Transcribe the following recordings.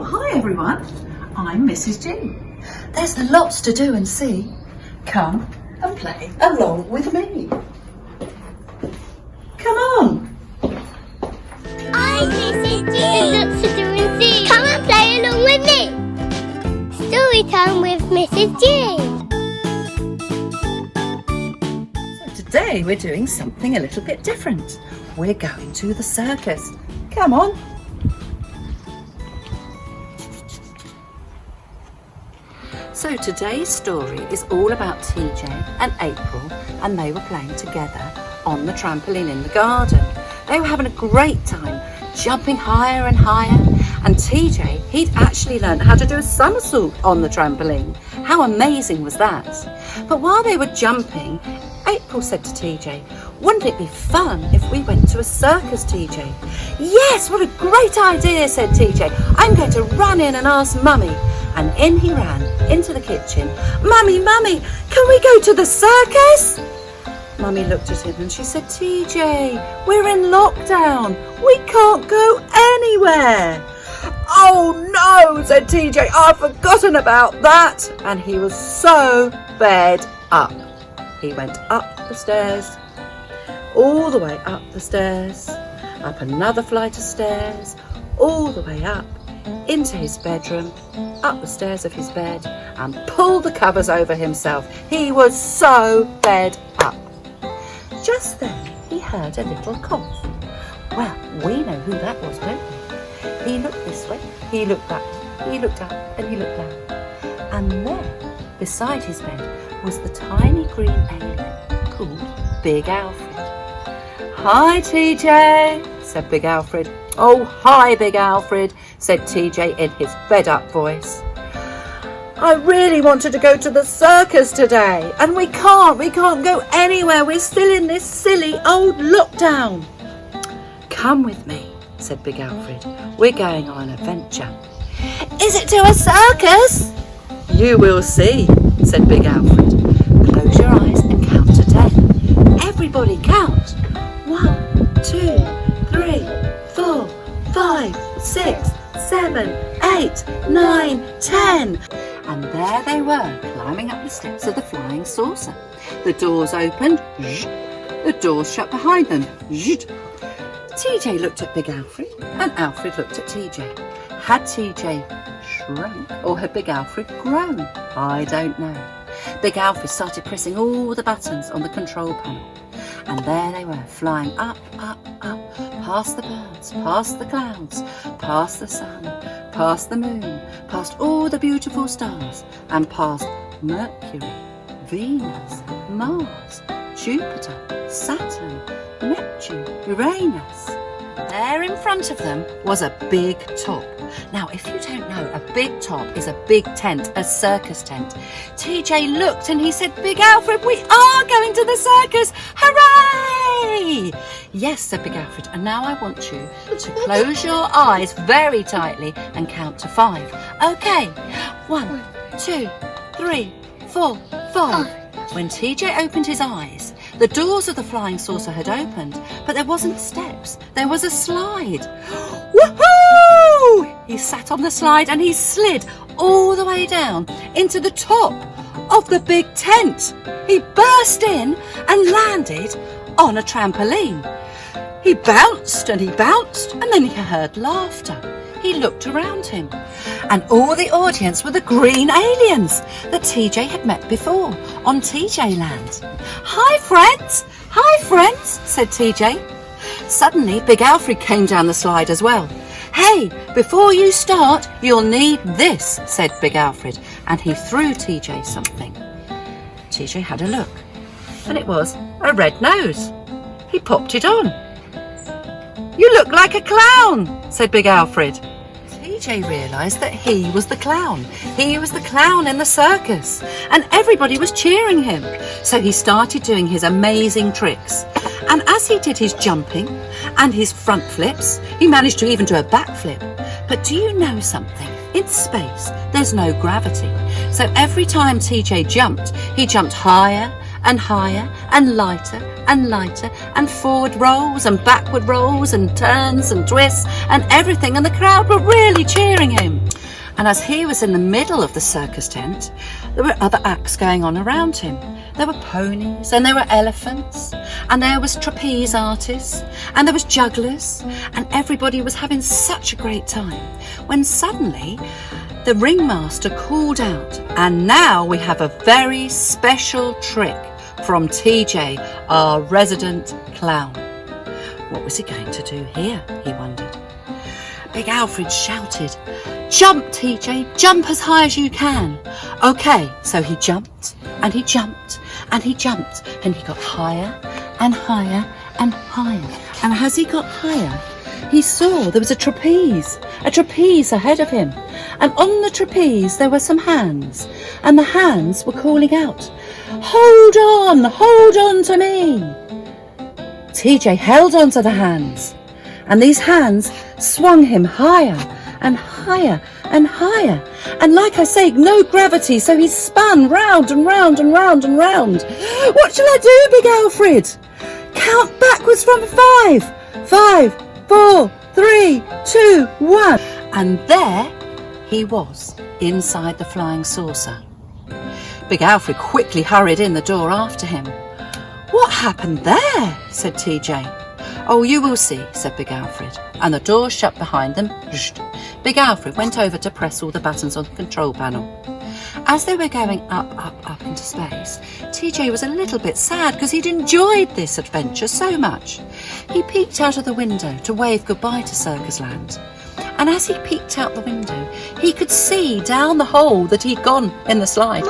Oh, hi everyone. I'm Mrs. G. There's lots to do and see. Come and play along with me. Come on. I'm Mrs. G. There's lots to do and see. Come and play along with me. Story time with Mrs. G. So today we're doing something a little bit different. We're going to the circus. Come on. So today's story is all about TJ and April, and they were playing together on the trampoline in the garden. They were having a great time, jumping higher and higher, and TJ, he'd actually learned how to do a somersault on the trampoline. How amazing was that? But while they were jumping, April said to TJ, "Wouldn't it be fun if we went to a circus, TJ?" "Yes, what a great idea," said TJ. "I'm going to run in and ask Mummy." And in he ran into the kitchen. "Mummy, Mummy, can we go to the circus?" Mummy looked at him and she said, "TJ, we're in lockdown. We can't go anywhere." "Oh no," said TJ, "I've forgotten about that." And he was so fed up. He went up the stairs, all the way up the stairs, up another flight of stairs, all the way up into his bedroom, up the stairs of his bed, and pulled the covers over himself. He was so fed up. Just then he heard a little cough. Well, we know who that was, don't we? He looked this way, he looked that way, he looked up and he looked down. And there, beside his bed, was the tiny green alien called Big Alfred. "Hi, TJ," said Big Alfred. "Oh, hi, Big Alfred," said TJ in his fed-up voice. "I really wanted to go to the circus today, and we can't go anywhere. We're still in this silly old lockdown." "Come with me," said Big Alfred. "We're going on an adventure." "Is it to a circus?" "You will see," said Big Alfred. "Close your eyes and count to 10. Everybody count. 1, 2, 3, 4, 5, 6, 7, 8, 9, 10. And there they were, climbing up the steps of the flying saucer. The doors opened. The doors shut behind them. TJ looked at Big Alfred, and Alfred looked at TJ. Had TJ shrunk, or had Big Alfred grown? I don't know. Big Alfred started pressing all the buttons on the control panel. And there they were, flying up, up, up, past the birds, past the clouds, past the sun, past the moon, past all the beautiful stars, and past Mercury, Venus, Mars, Jupiter, Saturn, Neptune, Uranus. There in front of them was a big top. Now, if you don't know, a big top is a big tent, a circus tent. TJ looked and he said, "Big Alfred, we are going to the circus! Hooray!" "Yes," said Big Alfred, "and now I want you to close your eyes very tightly and count to 5. Okay, 1, 2, 3, 4, 5. When TJ opened his eyes, the doors of the flying saucer had opened, but there wasn't steps, there was a slide. Woohoo! He sat on the slide and he slid all the way down into the top of the big tent. He burst in and landed on a trampoline. He bounced and he bounced, and then he heard laughter. He looked around him, and all the audience were the green aliens that TJ had met before on TJ Land. "Hi, friends! Hi, friends!" said TJ. Suddenly, Big Alfred came down the slide as well. "Hey, before you start, you'll need this," said Big Alfred, and he threw TJ something. TJ had a look, and it was a red nose. He popped it on. "You look like a clown," said Big Alfred. TJ realised that he was the clown. He was the clown in the circus, and everybody was cheering him. So he started doing his amazing tricks. And as he did his jumping and his front flips, he managed to even do a backflip. But do you know something? In space, there's no gravity. So every time TJ jumped, he jumped higher and higher and lighter and forward rolls and backward rolls and turns and twists and everything, and the crowd were really cheering him. And as he was in the middle of the circus tent, there were other acts going on around him. There were ponies, and there were elephants, and there was trapeze artists, and there was jugglers, and everybody was having such a great time when suddenly the ringmaster called out, and now we have a very special trick from TJ, our resident clown. What was he going to do here, he wondered. Big Alfred shouted, "Jump, TJ, jump as high as you can." Okay, so he jumped, and he jumped, and he jumped, and he got higher and higher and higher. And as he got higher, he saw there was a trapeze ahead of him. And on the trapeze there were some hands, and the hands were calling out, hold on to me." TJ held on to the hands, and these hands swung him higher and higher and higher. And like I say, no gravity, so he spun round and round and round and round. "What shall I do, Big Alfred?" "Count backwards from 5. 5, 4, 3, 2, 1. And there he was, inside the flying saucer. Big Alfred quickly hurried in the door after him. "What happened there?" said TJ. "Oh, you will see," said Big Alfred, and the door shut behind them. Big Alfred went over to press all the buttons on the control panel. As they were going up into space, TJ was a little bit sad because he'd enjoyed this adventure so much. He peeked out of the window to wave goodbye to Circus Land. And as he peeked out the window, he could see down the hole that he'd gone in the slide.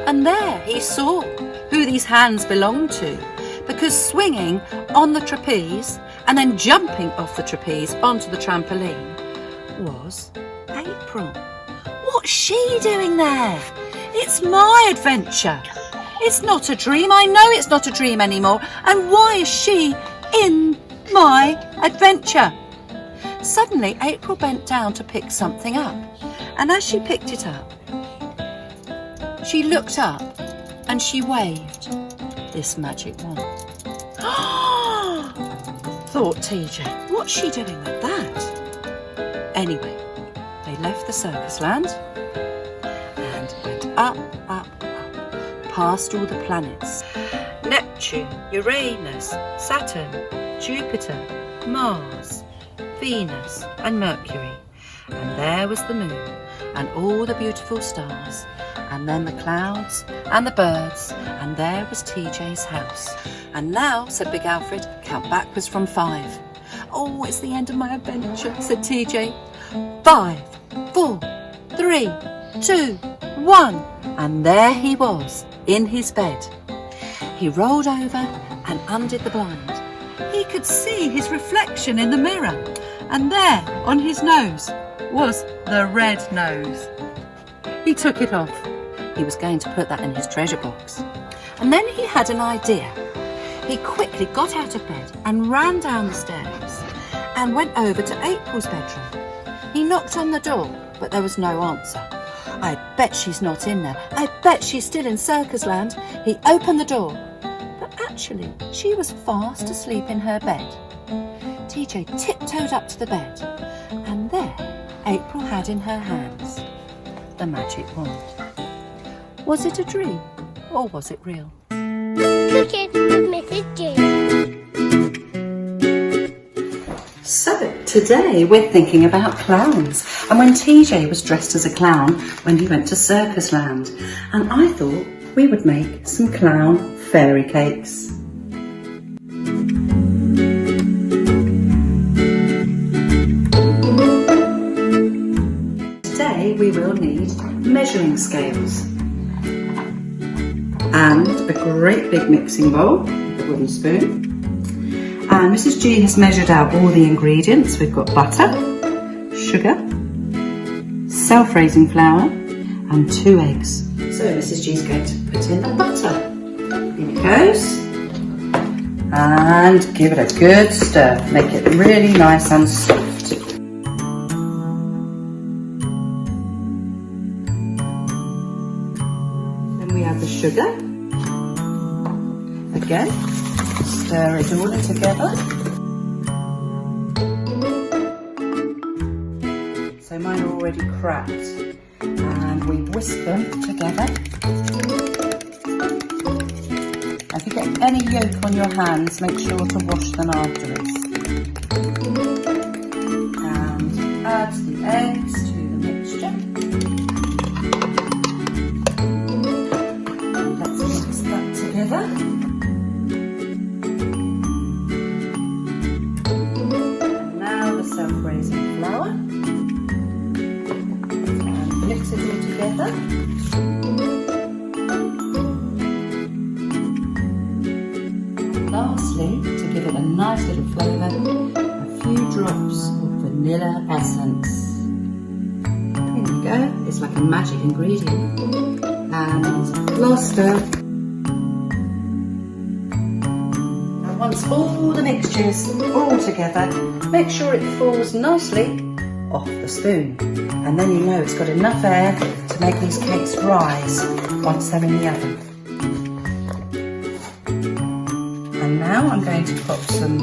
And there he saw who these hands belonged to, because swinging on the trapeze and then jumping off the trapeze onto the trampoline was April. What's she doing there? It's my adventure. It's not a dream. I know it's not a dream anymore. And why is she in my adventure? Suddenly, April bent down to pick something up. And as she picked it up, she looked up and she waved this magic wand. Thought TJ, what's she doing with that? Anyway, they left the circus land and went up, past all the planets. Neptune, Uranus, Saturn, Jupiter, Mars, Venus and Mercury. And there was the moon and all the beautiful stars, and then the clouds and the birds, and there was TJ's house. "And now," said Big Alfred, "count backwards from 5. "Oh, it's the end of my adventure," said TJ. 5, 4, 3, 2, 1. And there he was, in his bed. He rolled over and undid the blind. He could see his reflection in the mirror, and there on his nose was the red nose. He took it off. He was going to put that in his treasure box. And then he had an idea. He quickly got out of bed and ran down the stairs and went over to April's bedroom. He knocked on the door, but there was no answer. "I bet she's not in there. I bet she's still in Circus Land." He opened the door, but actually she was fast asleep in her bed. TJ tiptoed up to the bed, and there April had in her hands the magic wand. Was it a dream, or was it real? Cooking with Mrs. G. So, today we're thinking about clowns, and when TJ was dressed as a clown when he went to Circus Land, and I thought we would make some clown fairy cakes. Today we will need measuring scales and a great big mixing bowl, a wooden spoon. And Mrs. G has measured out all the ingredients. We've got butter, sugar, self-raising flour and 2 eggs. So Mrs. G is going to put in the butter. In it goes. And give it a good stir. Make it really nice and soft. Then we add the sugar. Again. Stir it all in together. So mine are already cracked. whisk them together. If you get any yolk on your hands, make sure to wash them afterwards. And add the eggs to the mixture. Let's mix that together. And now the self-raising flour. And mix it all together. Lastly, to give it a nice little flavour, a few drops of vanilla essence. There you go, it's like a magic ingredient. And last stir. And once all the mixture is all together, make sure it falls nicely off the spoon. And then you know it's got enough air to make these cakes rise once they're in the oven. And now I'm going to pop some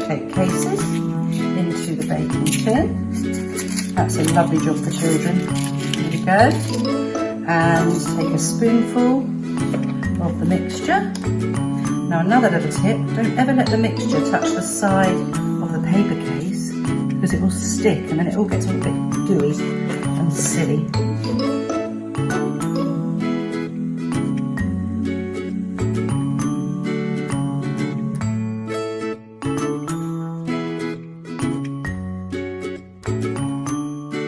cake cases into the baking tin. That's a lovely job for children. There we go. And take a spoonful of the mixture. Now another little tip, don't ever let the mixture touch the side of the paper case because it will stick and then it all gets a bit gooey and silly.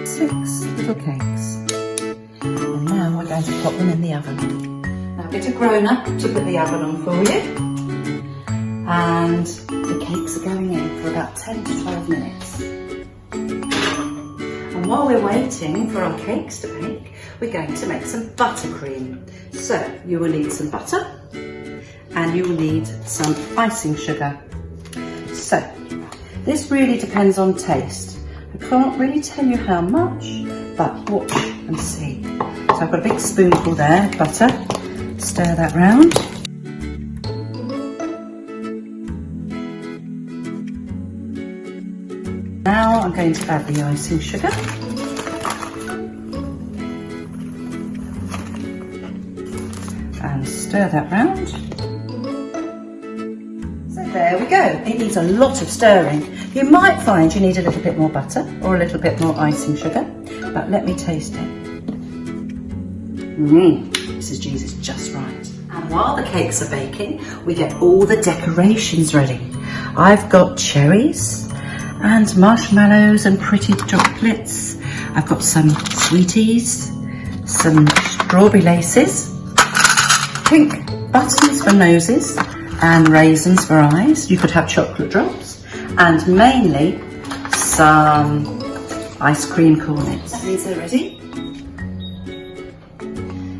6 little cakes. And now we're going to pop them in the oven. Now get a grown-up to put the oven on for you. And the cakes are going in for about 10 to 12 minutes. And while we're waiting for our cakes to bake, we're going to make some buttercream. So you will need some butter and you will need some icing sugar. So this really depends on taste. I can't really tell you how much, but watch and see. So I've got a big spoonful there, butter. Stir that round. Now I'm going to add the icing sugar. And stir that round. So there we go. It needs a lot of stirring. You might find you need a little bit more butter or a little bit more icing sugar, but let me taste it. Mrs. G's is just right. And while the cakes are baking, we get all the decorations ready. I've got cherries and marshmallows and pretty chocolates. I've got some sweeties, some strawberry laces, pink buttons for noses and raisins for eyes. You could have chocolate drops and mainly some ice cream cornets. These are ready.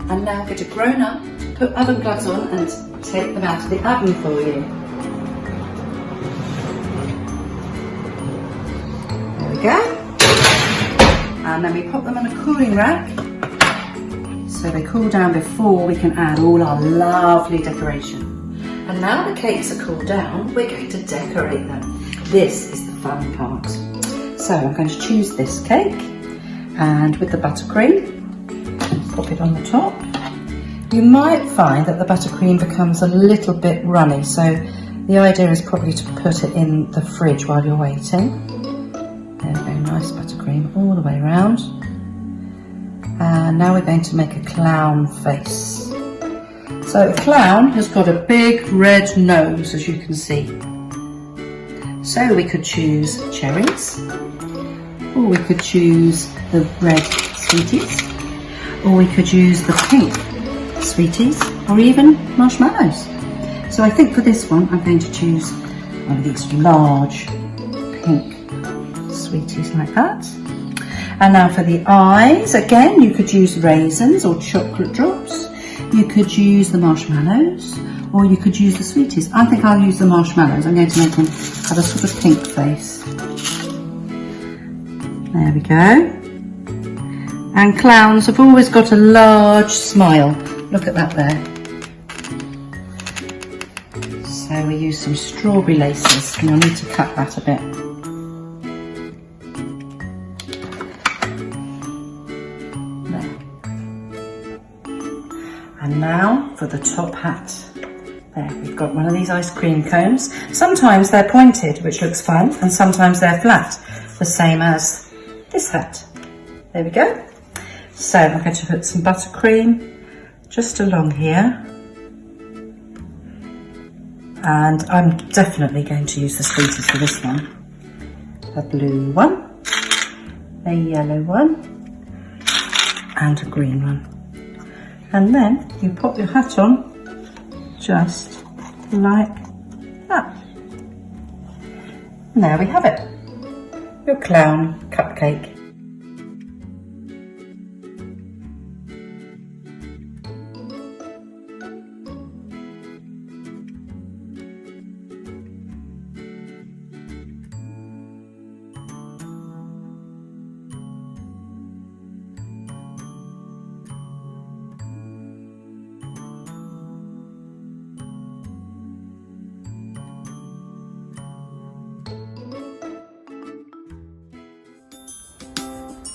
And now get a grown-up, put oven gloves on and take them out of the oven for you. There we go. And then we pop them on a cooling rack so they cool down before we can add all our lovely decoration. And now the cakes are cooled down, we're going to decorate them. This is the fun part. So I'm going to choose this cake and with the buttercream, pop it on the top. You might find that the buttercream becomes a little bit runny, so the idea is probably to put it in the fridge while you're waiting. There we go, nice buttercream all the way around. And now we're going to make a clown face. So a clown has got a big red nose, as you can see. So we could choose cherries, or we could choose the red sweeties, or we could use the pink sweeties, or even marshmallows. So I think for this one I'm going to choose one of these large pink sweeties like that. And now for the eyes, again you could use raisins or chocolate drops. You could use the marshmallows or you could use the sweeties. I think I'll use the marshmallows. I'm going to make them have a sort of pink face. There we go. And clowns have always got a large smile. Look at that there. So we use some strawberry laces and you'll need to cut that a bit. There. now for the top hat. There, we've got one of these ice cream cones. Sometimes they're pointed, which looks fun, and sometimes they're flat, the same as this hat. There we go. So I'm going to put some buttercream just along here. And I'm definitely going to use the sweetest for this one. A blue one, a yellow one, and a green one. And then you pop your hat on just like that. And there we have it, your clown cupcake.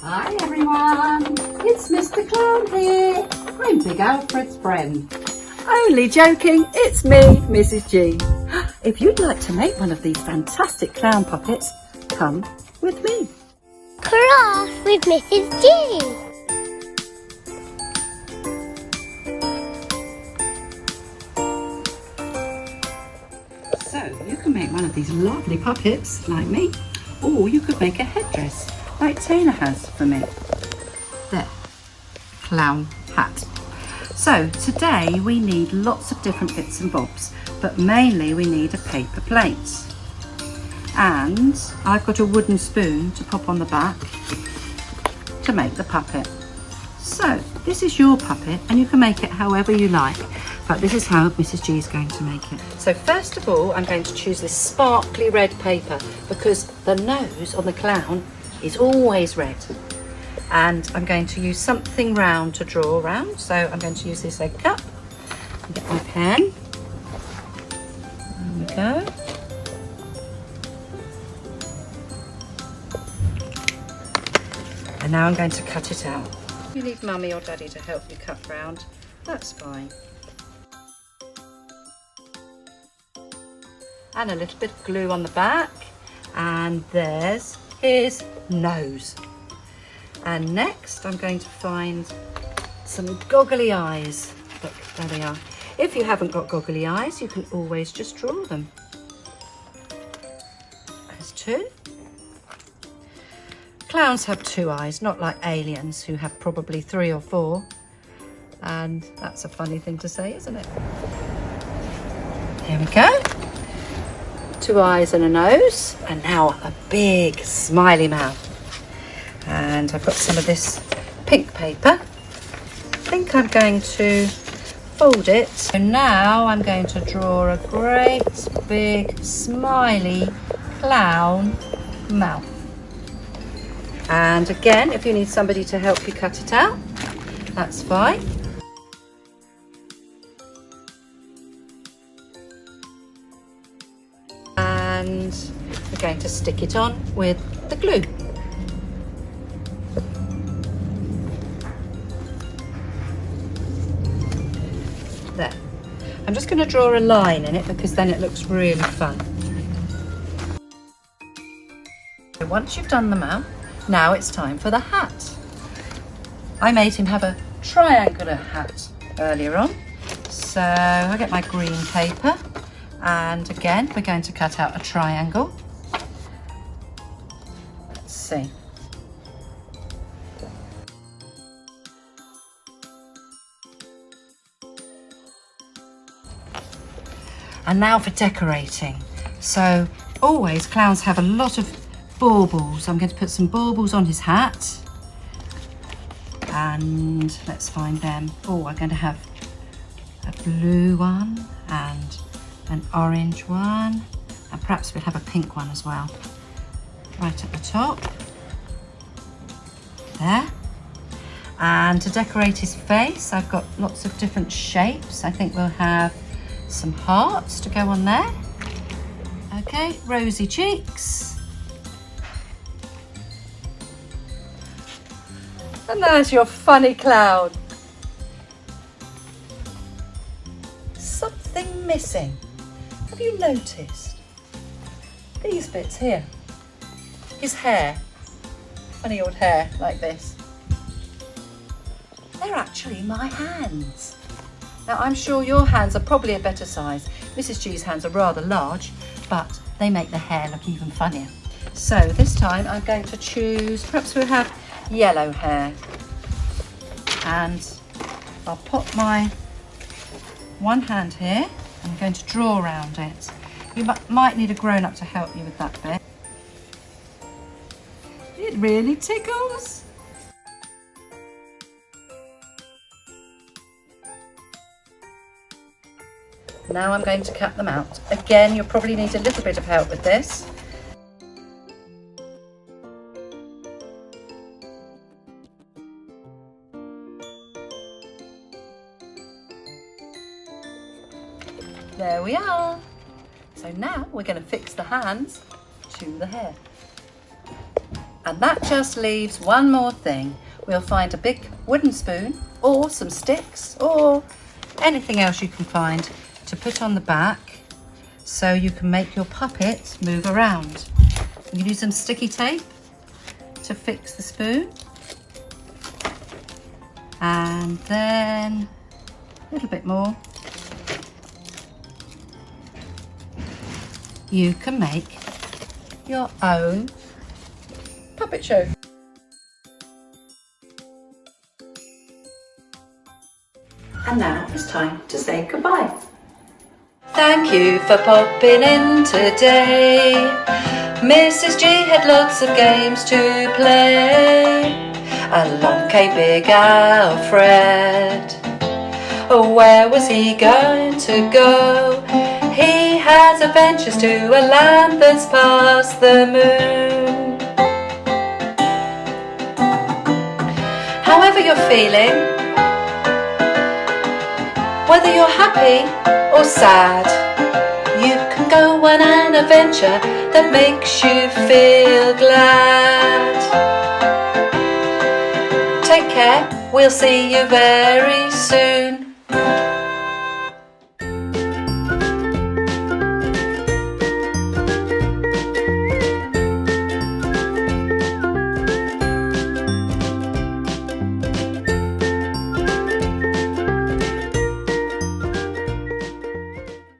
Hi everyone, it's Mr. Clown here. I'm Big Alfred's friend. Only joking, it's me, Mrs. G. If you'd like to make one of these fantastic clown puppets, come with me. Craft with Mrs. G. So you can make one of these lovely puppets like me, or you could make a headdress like Tina has for me. There, clown hat. So today we need lots of different bits and bobs, but mainly we need a paper plate. And I've got a wooden spoon to pop on the back to make the puppet. So this is your puppet and you can make it however you like, but this is how Mrs. G is going to make it. So first of all, I'm going to choose this sparkly red paper because the nose on the clown is always red. And I'm going to use something round to draw around. So I'm going to use this egg cup. Get my pen. There we go. And now I'm going to cut it out. If you need mummy or daddy to help you cut round, that's fine. And a little bit of glue on the back. And there's his nose. And next I'm going to find some goggly eyes. Look, there they are. If you haven't got goggly eyes, you can always just draw them. There's two. Clowns have two eyes, not like aliens who have probably 3 or 4. And that's a funny thing to say, isn't it? Here we go. 2 eyes and a nose, and now a big smiley mouth. And I've got some of this pink paper. I think I'm going to fold it. So now I'm going to draw a great big smiley clown mouth. And again, if you need somebody to help you cut it out, that's fine. And we're going to stick it on with the glue. There. I'm just going to draw a line in it because then it looks really fun. So once you've done the mouth, now it's time for the hat. I made him have a triangular hat earlier on. So I get my green paper. And again, we're going to cut out a triangle. Let's see. And now for decorating. So always clowns have a lot of baubles. I'm going to put some baubles on his hat. And let's find them. Oh, I'm going to have a blue one and an orange one, and perhaps we'll have a pink one as well. Right at the top. There. And to decorate his face, I've got lots of different shapes. I think we'll have some hearts to go on there. Okay, rosy cheeks. And there's your funny clown. missing? Have you noticed? These bits here. His hair. Funny old hair like this. They're actually my hands. Now I'm sure your hands are probably a better size. Mrs. G's hands are rather large, but they make the hair look even funnier. So this time I'm going to choose, perhaps we'll have yellow hair. And I'll put my one hand here. I'm going to draw around it. You might need a grown-up to help you with that bit. It really tickles. Now I'm going to cut them out. Again, you'll probably need a little bit of help with this. There we are. So now we're going to fix the hands to the hair. And that just leaves one more thing. We'll find a big wooden spoon or some sticks or anything else you can find to put on the back so you can make your puppet move around. You can use some sticky tape to fix the spoon. And then a little bit more. You can make your own puppet show. And now it's time to say goodbye. Thank you for popping in today. Mrs. G had lots of games to play. Along came Big Alfred. Where was he going to go? He has adventures to a land that's past the moon. However you're feeling, whether you're happy or sad, you can go on an adventure that makes you feel glad. Take care, we'll see you very soon.